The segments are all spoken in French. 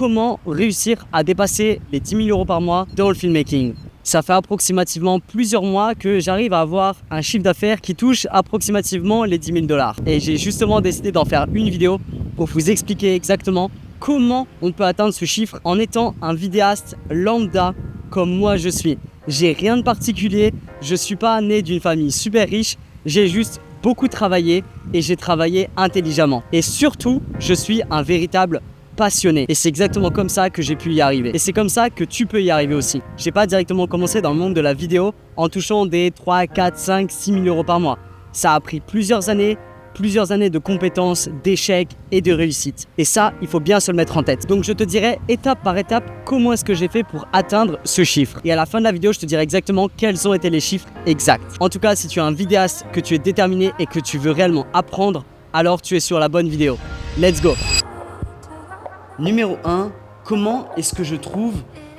comment réussir à dépasser les 10 000 € par mois dans le filmmaking. Ça fait approximativement plusieurs mois que j'arrive à avoir un chiffre d'affaires qui touche approximativement les 10 000 $. Et j'ai justement décidé d'en faire une vidéo pour vous expliquer exactement comment on peut atteindre ce chiffre en étant un vidéaste lambda comme moi je suis. J'ai rien de particulier, je suis pas né d'une famille super riche, j'ai juste beaucoup travaillé et j'ai travaillé intelligemment. Et surtout, je suis un véritable passionné. Et c'est exactement comme ça que j'ai pu y arriver. Et c'est comme ça que tu peux y arriver aussi. J'ai pas directement commencé dans le monde de la vidéo en touchant des 3, 4, 5, 6 000 € par mois. Ça a pris plusieurs années de compétences, d'échecs et de réussites. Et ça, il faut bien se le mettre en tête. Donc je te dirai étape par étape comment est-ce que j'ai fait pour atteindre ce chiffre. Et à la fin de la vidéo, je te dirai exactement quels ont été les chiffres exacts. En tout cas, si tu es un vidéaste, que tu es déterminé et que tu veux réellement apprendre, alors tu es sur la bonne vidéo. Let's go! Numéro 1, comment est-ce que je trouve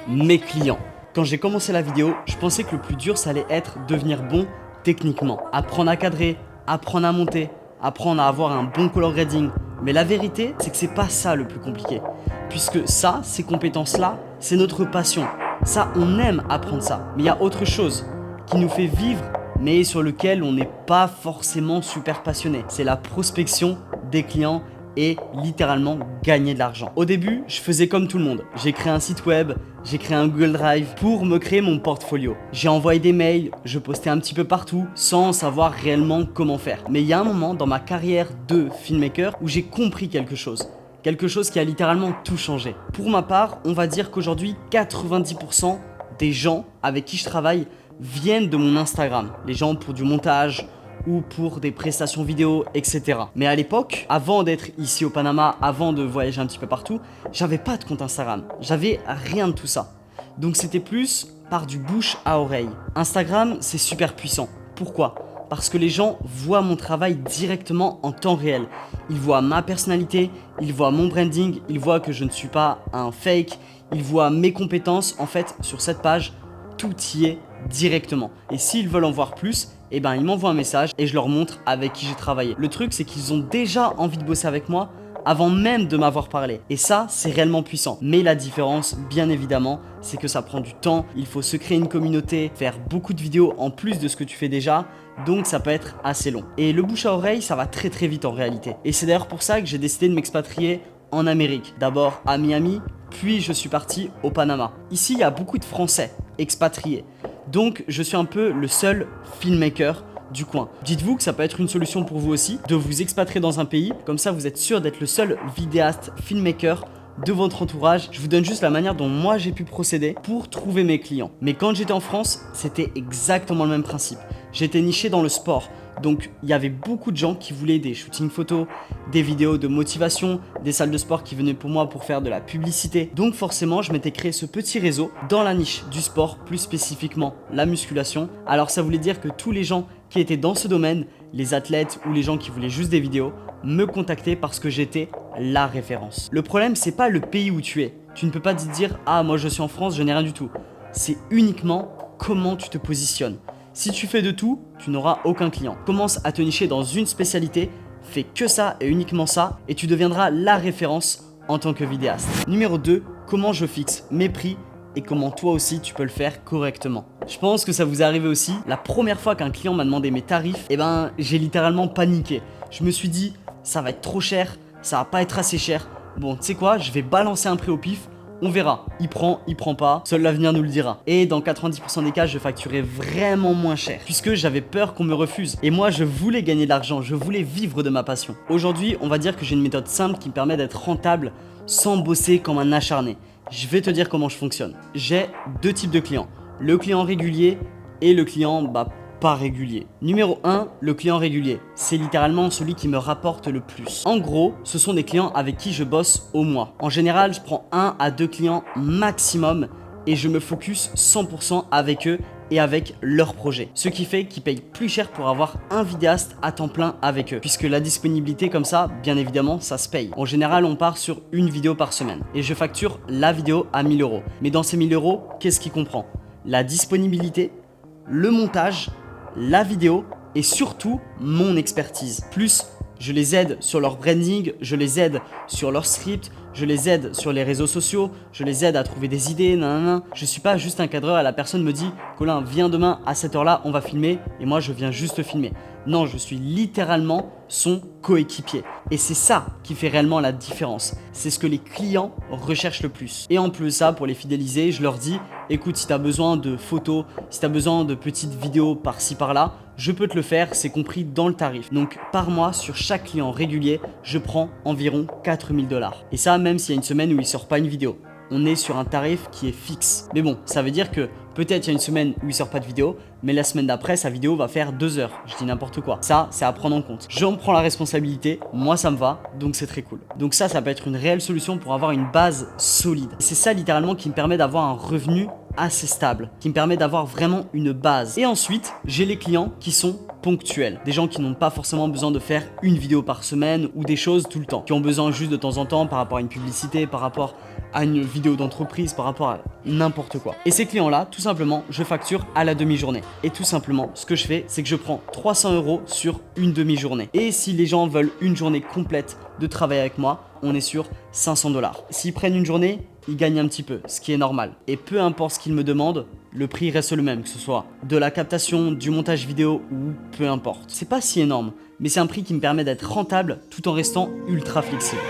mes clients? Quand j'ai commencé la vidéo, je pensais que le plus dur, ça allait être devenir bon techniquement. Apprendre à cadrer, apprendre à monter, apprendre à avoir un bon color grading. Mais la vérité, c'est que c'est pas ça le plus compliqué. Puisque ça, ces compétences-là, c'est notre passion. Ça, on aime apprendre ça. Mais il y a autre chose qui nous fait vivre, mais sur lequel on n'est pas forcément super passionné. C'est la prospection des clients et littéralement gagner de l'argent. Au début, je faisais comme tout le monde. J'ai créé un site web, j'ai créé un Google Drive pour me créer mon portfolio. J'ai envoyé des mails, je postais un petit peu partout sans savoir réellement comment faire. Mais il y a un moment dans ma carrière de filmmaker où j'ai compris quelque chose. Quelque chose qui a littéralement tout changé. Pour ma part, on va dire qu'aujourd'hui, 90% des gens avec qui je travaille viennent de mon Instagram. Les gens pour du montage ou pour des prestations vidéo, etc. Mais à l'époque, avant d'être ici au Panama, avant de voyager un petit peu partout, j'avais pas de compte Instagram. J'avais rien de tout ça. Donc c'était plus par du bouche à oreille. Instagram, c'est super puissant. Pourquoi ? Parce que les gens voient mon travail directement en temps réel. Ils voient ma personnalité, ils voient mon branding, ils voient que je ne suis pas un fake, ils voient mes compétences. En fait, sur cette page, tout y est directement. Et s'ils veulent en voir plus, eh ben ils m'envoient un message et je leur montre avec qui j'ai travaillé. Le truc, c'est qu'ils ont déjà envie de bosser avec moi avant même de m'avoir parlé. Et ça, c'est réellement puissant. Mais la différence, bien évidemment, c'est que ça prend du temps. Il faut se créer une communauté, faire beaucoup de vidéos en plus de ce que tu fais déjà. Donc ça peut être assez long. Et le bouche à oreille, ça va très très vite en réalité. Et c'est d'ailleurs pour ça que j'ai décidé de m'expatrier en Amérique. D'abord à Miami, puis je suis parti au Panama. Ici, il y a beaucoup de Français expatriés. Donc je suis un peu le seul filmmaker du coin. Dites-vous que ça peut être une solution pour vous aussi de vous expatrier dans un pays, comme ça vous êtes sûr d'être le seul vidéaste filmmaker de votre entourage. Je vous donne juste la manière dont moi j'ai pu procéder pour trouver mes clients. Mais quand j'étais en France, c'était exactement le même principe. J'étais niché dans le sport. Donc il y avait beaucoup de gens qui voulaient des shootings photos, des vidéos de motivation, des salles de sport qui venaient pour moi pour faire de la publicité. Donc forcément, je m'étais créé ce petit réseau dans la niche du sport, plus spécifiquement la musculation. Alors ça voulait dire que tous les gens qui étaient dans ce domaine, les athlètes ou les gens qui voulaient juste des vidéos, me contactaient parce que j'étais la référence. Le problème, c'est pas le pays où tu es. Tu ne peux pas te dire « Ah, moi je suis en France, je n'ai rien du tout ». C'est uniquement comment tu te positionnes. Si tu fais de tout, tu n'auras aucun client. Commence à te nicher dans une spécialité, fais que ça et uniquement ça et tu deviendras la référence en tant que vidéaste. Numéro 2, comment je fixe mes prix et comment toi aussi tu peux le faire correctement. Je pense que ça vous est arrivé aussi. La première fois qu'un client m'a demandé mes tarifs, j'ai littéralement paniqué. Je me suis dit, ça va être trop cher, ça va pas être assez cher. Bon, tu sais quoi, je vais balancer un prix au pif. On verra, il prend pas, seul l'avenir nous le dira. Et dans 90% des cas, je facturais vraiment moins cher, puisque j'avais peur qu'on me refuse. Et moi, je voulais gagner de l'argent, je voulais vivre de ma passion. Aujourd'hui, on va dire que j'ai une méthode simple qui me permet d'être rentable sans bosser comme un acharné. Je vais te dire comment je fonctionne. J'ai deux types de clients, le client régulier et le client pas régulier. Numéro 1, le client régulier. C'est littéralement celui qui me rapporte le plus. En gros, ce sont des clients avec qui je bosse au mois. En général, je prends 1 à 2 clients maximum et je me focus 100% avec eux et avec leur projet. Ce qui fait qu'ils payent plus cher pour avoir un vidéaste à temps plein avec eux. Puisque la disponibilité comme ça, bien évidemment, ça se paye. En général, on part sur une vidéo par semaine. Et je facture la vidéo à 1 000 €. Mais dans ces 1 000 €, qu'est-ce qui comprend ? La disponibilité, le montage, la vidéo et surtout mon expertise. Plus, je les aide sur leur branding, je les aide sur leur script, je les aide sur les réseaux sociaux, je les aide à trouver des idées, nanana. Je suis pas juste un cadreur et la personne me dit « Colin, viens demain à cette heure-là, on va filmer » et moi je viens juste filmer. Non, je suis littéralement son coéquipier. Et c'est ça qui fait réellement la différence. C'est ce que les clients recherchent le plus. Et en plus de ça, pour les fidéliser, je leur dis « Écoute, si tu as besoin de photos, si tu as besoin de petites vidéos par-ci par-là, je peux te le faire, c'est compris dans le tarif. » Donc par mois, sur chaque client régulier, je prends environ 4 000 $. Et ça, même s'il y a une semaine où il sort pas une vidéo. On est sur un tarif qui est fixe. Mais bon, ça veut dire que peut-être il y a une semaine où il sort pas de vidéo, mais la semaine d'après, sa vidéo va faire 2 heures. Je dis n'importe quoi. Ça, c'est à prendre en compte. J'en prends la responsabilité, moi ça me va, donc c'est très cool. Donc ça peut être une réelle solution pour avoir une base solide. C'est ça littéralement qui me permet d'avoir un revenu assez stable, qui me permet d'avoir vraiment une base. Et ensuite, j'ai les clients qui sont ponctuels. Des gens qui n'ont pas forcément besoin de faire une vidéo par semaine ou des choses tout le temps. Qui ont besoin juste de temps en temps par rapport à une publicité, par rapport à une vidéo d'entreprise, par rapport à n'importe quoi. Et ces clients-là, tout simplement, je facture à la demi-journée. Et tout simplement, ce que je fais, c'est que je prends 300 € sur une demi-journée. Et si les gens veulent une journée complète de travail avec moi, on est sur 500 $. S'ils prennent une journée, ils gagnent un petit peu, ce qui est normal. Et peu importe ce qu'ils me demandent, le prix reste le même, que ce soit de la captation, du montage vidéo ou peu importe. C'est pas si énorme, mais c'est un prix qui me permet d'être rentable tout en restant ultra flexible.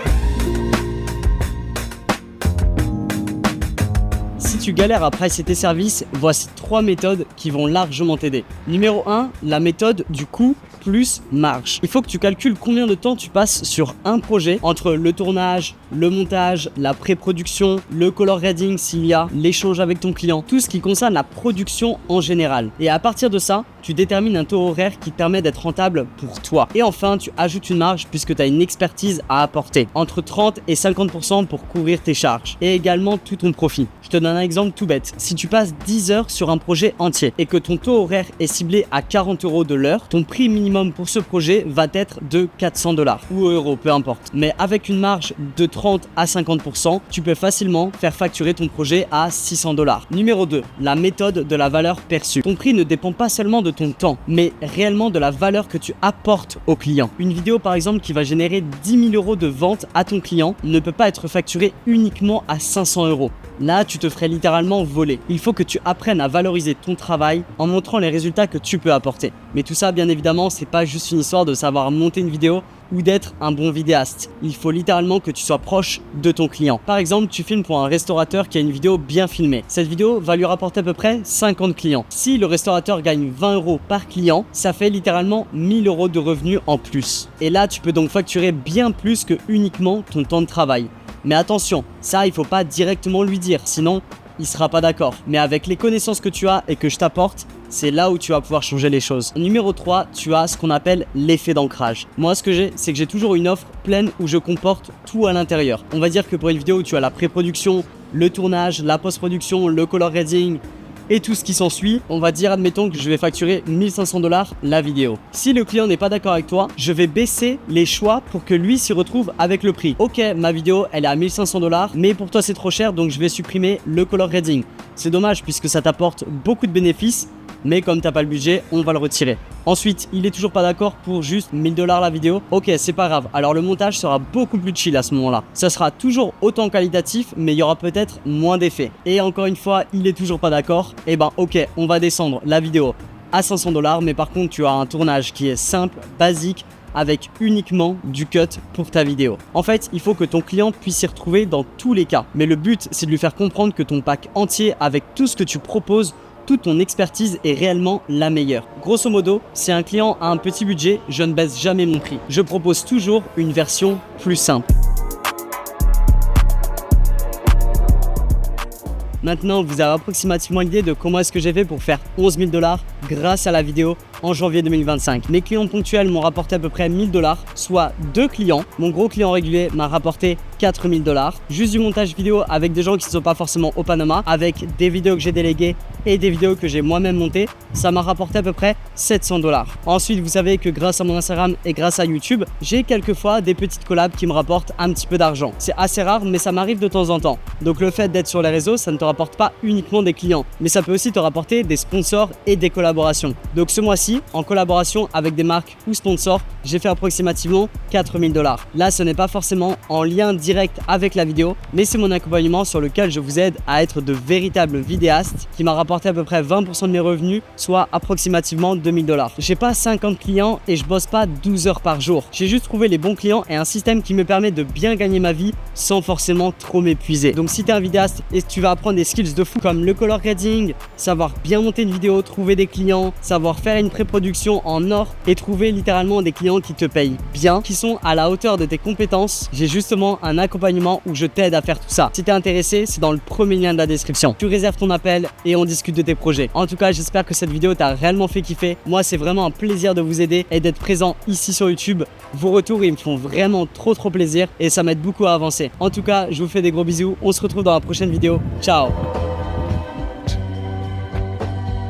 Si tu galères à pricer tes services, voici 3 méthodes qui vont largement t'aider. Numéro 1, la méthode du coût plus marge. Il faut que tu calcules combien de temps tu passes sur un projet entre le tournage, le montage, la pré-production, le color grading s'il y a, l'échange avec ton client, tout ce qui concerne la production en général. Et à partir de ça, tu détermines un taux horaire qui te permet d'être rentable pour toi. Et enfin, tu ajoutes une marge puisque tu as une expertise à apporter, entre 30 et 50% pour couvrir tes charges et également tout ton profit. Je te donne un exemple tout bête. Si tu passes 10 heures sur un projet entier et que ton taux horaire est ciblé à 40 € de l'heure, ton prix minimum pour ce projet va être de 400 $ ou euros, peu importe. Mais avec une marge de 30 à 50%, tu peux facilement faire facturer ton projet à 600 $. Numéro 2, la méthode de la valeur perçue. Ton prix ne dépend pas seulement de ton temps, mais réellement de la valeur que tu apportes au client. Une vidéo par exemple qui va générer 10 000 € de vente à ton client ne peut pas être facturée uniquement à 500 €. Là, tu te ferais littéralement voler. Il faut que tu apprennes à valoriser ton travail en montrant les résultats que tu peux apporter. Mais tout ça, bien évidemment, c'est pas juste une histoire de savoir monter une vidéo ou d'être un bon vidéaste. Il faut littéralement que tu sois proche de ton client. Par exemple, tu filmes pour un restaurateur qui a une vidéo bien filmée. Cette vidéo va lui rapporter à peu près 50 clients. Si le restaurateur gagne 20 € par client, ça fait littéralement 1000 € de revenus en plus. Et là, tu peux donc facturer bien plus que uniquement ton temps de travail. Mais attention, ça il faut pas directement lui dire, sinon il sera pas d'accord. Mais avec les connaissances que tu as et que je t'apporte, c'est là où tu vas pouvoir changer les choses. Numéro 3, tu as ce qu'on appelle l'effet d'ancrage. Moi ce que j'ai, c'est que j'ai toujours une offre pleine où je comporte tout à l'intérieur. On va dire que pour une vidéo où tu as la pré-production, le tournage, la post-production, le color grading et tout ce qui s'ensuit, on va dire admettons que je vais facturer 1500 $ la vidéo. Si le client n'est pas d'accord avec toi, je vais baisser les choix pour que lui s'y retrouve avec le prix. Ok, ma vidéo elle est à 1500 $, mais pour toi c'est trop cher donc je vais supprimer le color grading. C'est dommage puisque ça t'apporte beaucoup de bénéfices, mais comme t'as pas le budget, on va le retirer. Ensuite, il est toujours pas d'accord pour juste 1000 $ la vidéo. Ok, c'est pas grave. Alors le montage sera beaucoup plus chill à ce moment-là. Ça sera toujours autant qualitatif, mais il y aura peut-être moins d'effets. Et encore une fois, il est toujours pas d'accord. Et ben ok, on va descendre la vidéo à 500 $, mais par contre, tu as un tournage qui est simple, basique, avec uniquement du cut pour ta vidéo. En fait, il faut que ton client puisse s'y retrouver dans tous les cas. Mais le but, c'est de lui faire comprendre que ton pack entier, avec tout ce que tu proposes, toute ton expertise est réellement la meilleure. Grosso modo, si un client a un petit budget, je ne baisse jamais mon prix. Je propose toujours une version plus simple. Maintenant, vous avez approximativement l'idée de comment est-ce que j'ai fait pour faire 11 000 $ grâce à la vidéo en janvier 2025. Mes clients ponctuels m'ont rapporté à peu près 1000 $, soit 2 clients. Mon gros client régulier m'a rapporté 4 000 $. Juste du montage vidéo avec des gens qui ne sont pas forcément au Panama, avec des vidéos que j'ai déléguées et des vidéos que j'ai moi-même montées, ça m'a rapporté à peu près 700 $. Ensuite, vous savez que grâce à mon Instagram et grâce à YouTube, j'ai quelquefois des petites collabs qui me rapportent un petit peu d'argent. C'est assez rare, mais ça m'arrive de temps en temps. Donc le fait d'être sur les réseaux, ça ne te rapporte pas uniquement des clients, mais ça peut aussi te rapporter des sponsors et des collaborations. Donc ce mois-ci, ici, en collaboration avec des marques ou sponsors, j'ai fait approximativement 4000 $. Là, ce n'est pas forcément en lien direct avec la vidéo, mais c'est mon accompagnement sur lequel je vous aide à être de véritables vidéastes qui m'a rapporté à peu près 20% de mes revenus, soit approximativement 2000 $. J'ai pas 50 clients et je bosse pas 12 heures par jour. J'ai juste trouvé les bons clients et un système qui me permet de bien gagner ma vie sans forcément trop m'épuiser. Donc si tu es un vidéaste et tu vas apprendre des skills de fou comme le color grading, savoir bien monter une vidéo, trouver des clients, savoir faire une pré-production en or et trouver littéralement des clients qui te payent bien, qui sont à la hauteur de tes compétences, j'ai justement un accompagnement où je t'aide à faire tout ça. Si tu es intéressé, c'est dans le premier lien de la description. Tu réserves ton appel et on discute de tes projets. En tout cas, j'espère que cette vidéo t'a réellement fait kiffer. Moi, c'est vraiment un plaisir de vous aider et d'être présent ici sur YouTube. Vos retours, ils me font vraiment trop plaisir et ça m'aide beaucoup à avancer. En tout cas, je vous fais des gros bisous. On se retrouve dans la prochaine vidéo. Ciao!